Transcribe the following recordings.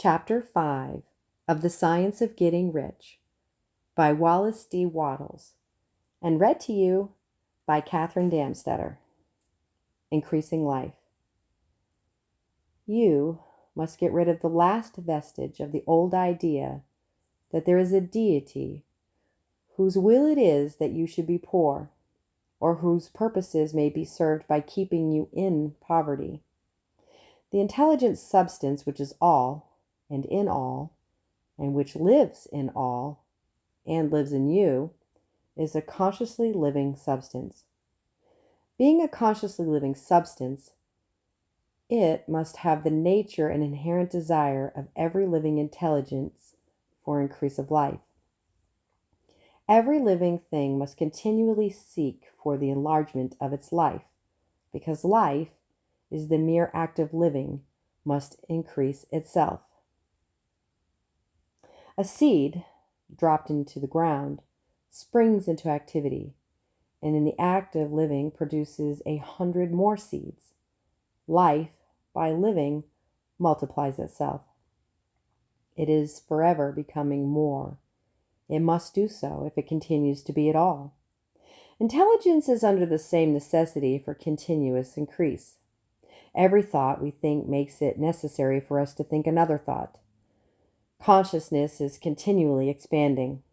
Chapter 5 of The Science of Getting Rich by Wallace D. Wattles, and read to you by Catherine Damstetter. Increasing Life. You must get rid of the last vestige of the old idea that there is a deity whose will it is that you should be poor, or whose purposes may be served by keeping you in poverty. The intelligent substance which is all, and in all, and which lives in all, and lives in you, is a consciously living substance. Being a consciously living substance, it must have the nature and inherent desire of every living intelligence for increase of life. Every living thing must continually seek for the enlargement of its life, because life is the mere act of living, must increase itself. A seed, dropped into the ground, springs into activity, and in the act of living produces 100 more seeds. Life, by living, multiplies itself. It is forever becoming more. It must do so if it continues to be at all. Intelligence is under the same necessity for continuous increase. Every thought we think makes it necessary for us to think another thought. Consciousness is continually expanding.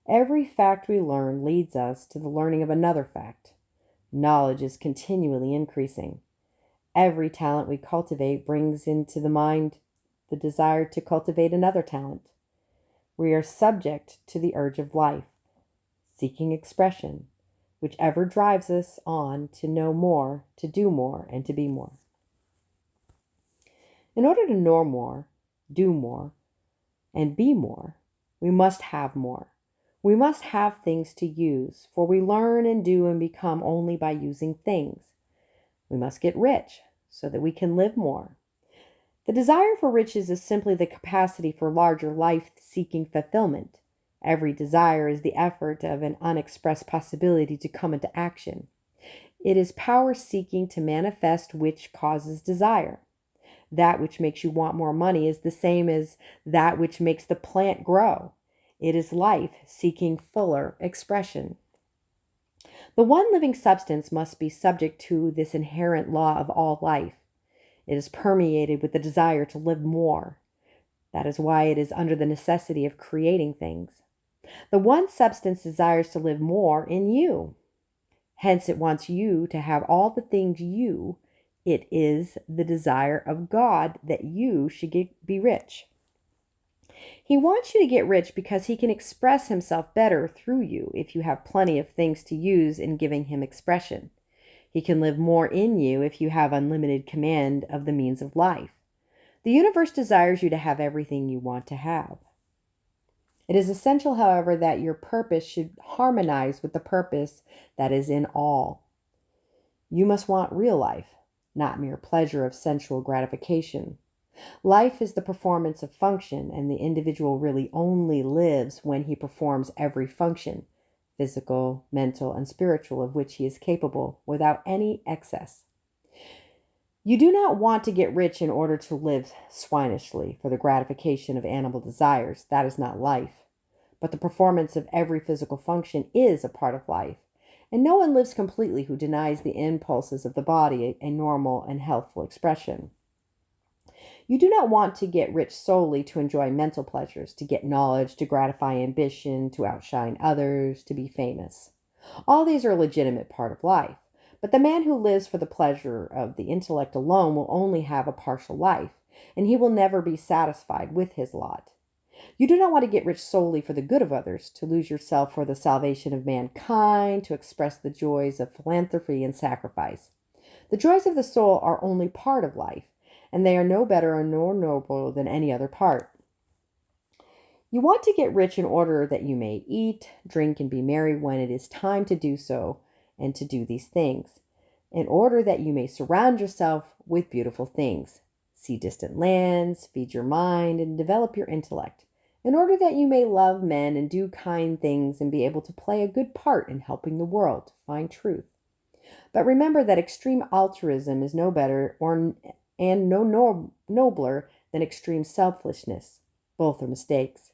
Every fact we learn leads us to the learning of another fact. Knowledge is continually increasing. Every talent we cultivate brings into the mind the desire to cultivate another talent. We are subject to the urge of life, seeking expression, which ever drives us on to know more, to do more, and to be more. In order to know more, do more, and be more, we must have more. We must have things to use, for we learn and do and become only by using things. We must get rich so that we can live more. The desire for riches is simply the capacity for larger life-seeking fulfillment. Every desire is the effort of an unexpressed possibility to come into action. It is power seeking to manifest which causes desire. That which makes you want more money is the same as that which makes the plant grow. It is life seeking fuller expression. The one living substance must be subject to this inherent law of all life. It is permeated with the desire to live more. That is why it is under the necessity of creating things. The one substance desires to live more in you. Hence it wants you to have all the things it is the desire of God that you should be rich. He wants you to get rich because he can express himself better through you if you have plenty of things to use in giving him expression. He can live more in you if you have unlimited command of the means of life. The universe desires you to have everything you want to have. It is essential, however, that your purpose should harmonize with the purpose that is in all. You must want real life, not mere pleasure of sensual gratification. Life is the performance of function, and the individual really only lives when he performs every function, physical, mental, and spiritual, of which he is capable, without any excess. You do not want to get rich in order to live swinishly for the gratification of animal desires. That is not life. But the performance of every physical function is a part of life, and no one lives completely who denies the impulses of the body a normal and healthful expression. You do not want to get rich solely to enjoy mental pleasures, to get knowledge, to gratify ambition, to outshine others, to be famous. All these are a legitimate part of life, but the man who lives for the pleasure of the intellect alone will only have a partial life, and he will never be satisfied with his lot. You do not want to get rich solely for the good of others, to lose yourself for the salvation of mankind, to express the joys of philanthropy and sacrifice. The joys of the soul are only part of life, and they are no better nor nobler than any other part. You want to get rich in order that you may eat, drink, and be merry when it is time to do so, and to do these things, in order that you may surround yourself with beautiful things, see distant lands, feed your mind, and develop your intellect, in order that you may love men and do kind things and be able to play a good part in helping the world to find truth. But remember that extreme altruism is no better and no nobler than extreme selfishness. Both are mistakes.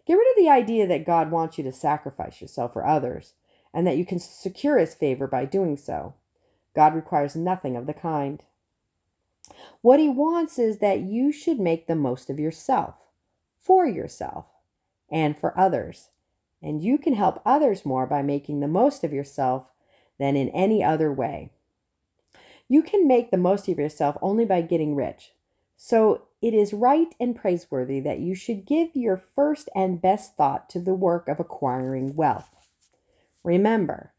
Get rid of the idea that God wants you to sacrifice yourself for others, and that you can secure His favor by doing so. God requires nothing of the kind. What He wants is that you should make the most of yourself, for yourself, and for others. And you can help others more by making the most of yourself than in any other way. You can make the most of yourself only by getting rich. So it is right and praiseworthy that you should give your first and best thought to the work of acquiring wealth. Remember,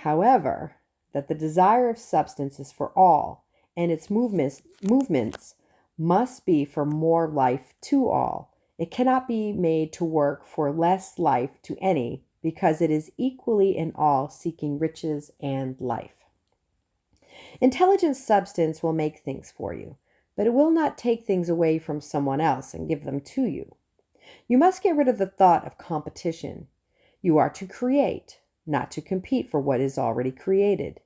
however, that the desire of substance is for all, and its movements must be for more life to all. It cannot be made to work for less life to any, because it is equally in all seeking riches and life. Intelligent substance will make things for you, but it will not take things away from someone else and give them to you. You must get rid of the thought of competition. You are to create, not to compete for what is already created.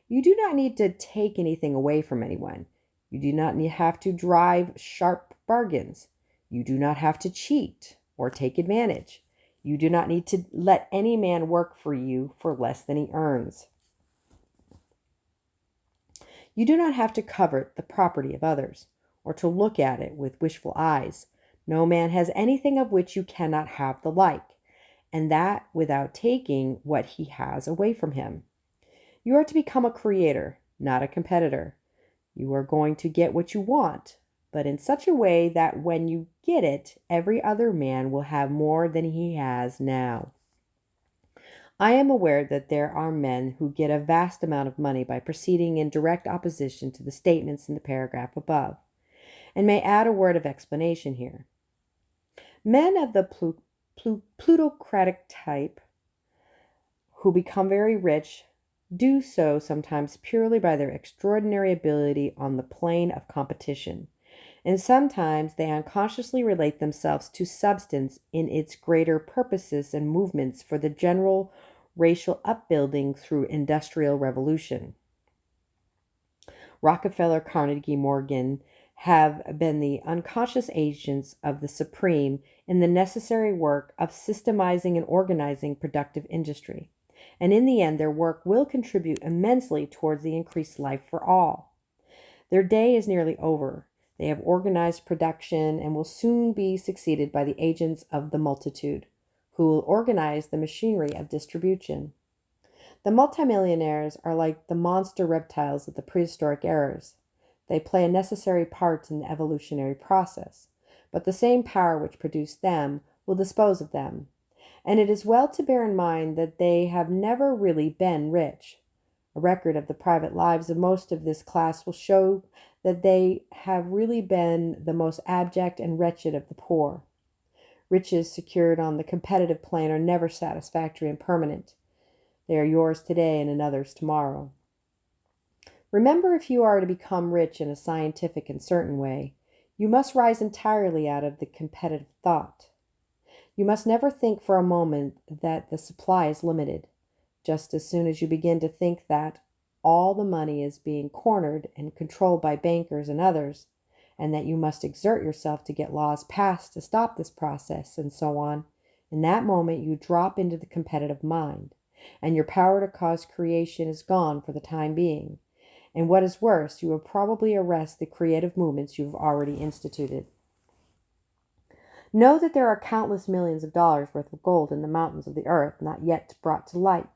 You do not need to take anything away from anyone. You do not have to drive sharp bargains. You do not have to cheat or take advantage. You do not need to let any man work for you for less than he earns. You do not have to covet the property of others, or to look at it with wishful eyes. No man has anything of which you cannot have the like, and that without taking what he has away from him. You are to become a creator, not a competitor. You are going to get what you want, but in such a way that when you get it, every other man will have more than he has now. I am aware that there are men who get a vast amount of money by proceeding in direct opposition to the statements in the paragraph above, and may add a word of explanation here. Men of the plutocratic type who become very rich do so sometimes purely by their extraordinary ability on the plane of competition, and sometimes they unconsciously relate themselves to substance in its greater purposes and movements for the general racial upbuilding through industrial revolution. Rockefeller, Carnegie, Morgan have been the unconscious agents of the Supreme in the necessary work of systemizing and organizing productive industry. And in the end, their work will contribute immensely towards the increased life for all. Their day is nearly over. They have organized production and will soon be succeeded by the agents of the multitude, who will organize the machinery of distribution. The multimillionaires are like the monster reptiles of the prehistoric eras. They play a necessary part in the evolutionary process, but the same power which produced them will dispose of them. And it is well to bear in mind that they have never really been rich. A record of the private lives of most of this class will show that they have really been the most abject and wretched of the poor. Riches secured on the competitive plane are never satisfactory and permanent. They are yours today and another's tomorrow. Remember, if you are to become rich in a scientific and certain way, you must rise entirely out of the competitive thought. You must never think for a moment that the supply is limited. Just as soon as you begin to think that all the money is being cornered and controlled by bankers and others, and that you must exert yourself to get laws passed to stop this process, and so on, in that moment you drop into the competitive mind, and your power to cause creation is gone for the time being. And what is worse, you will probably arrest the creative movements you have already instituted. Know that there are countless millions of dollars worth of gold in the mountains of the earth not yet brought to light.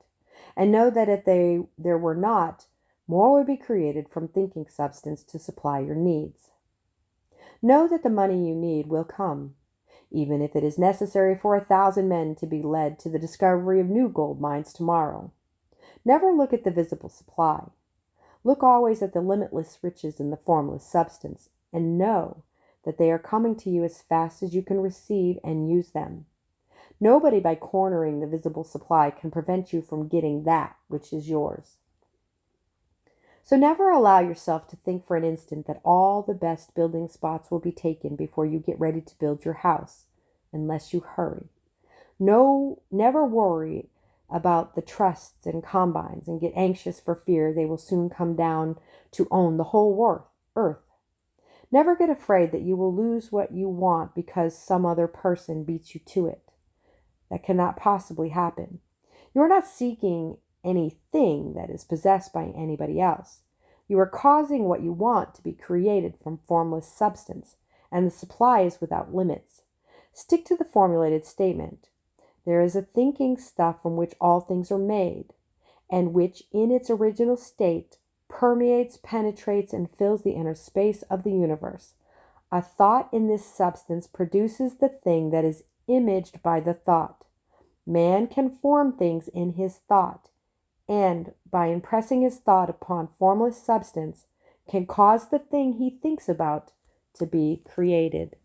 And know that if there were not, more would be created from thinking substance to supply your needs. Know that the money you need will come, even if it is necessary for 1,000 men to be led to the discovery of new gold mines tomorrow. Never look at the visible supply. Look always at the limitless riches in the formless substance, and know that they are coming to you as fast as you can receive and use them. Nobody, by cornering the visible supply, can prevent you from getting that which is yours. So never allow yourself to think for an instant that all the best building spots will be taken before you get ready to build your house, unless you hurry. No, never worry about the trusts and combines and get anxious for fear they will soon come down to own the whole earth. Never get afraid that you will lose what you want because some other person beats you to it. That cannot possibly happen. You are not seeking anything that is possessed by anybody else. You are causing what you want to be created from formless substance, and the supply is without limits. Stick to the formulated statement. There is a thinking stuff from which all things are made, and which in its original state permeates, penetrates, and fills the inner space of the universe. A thought in this substance produces the thing that is imaged by the thought. Man can form things in his thought, and by impressing his thought upon formless substance, can cause the thing he thinks about to be created.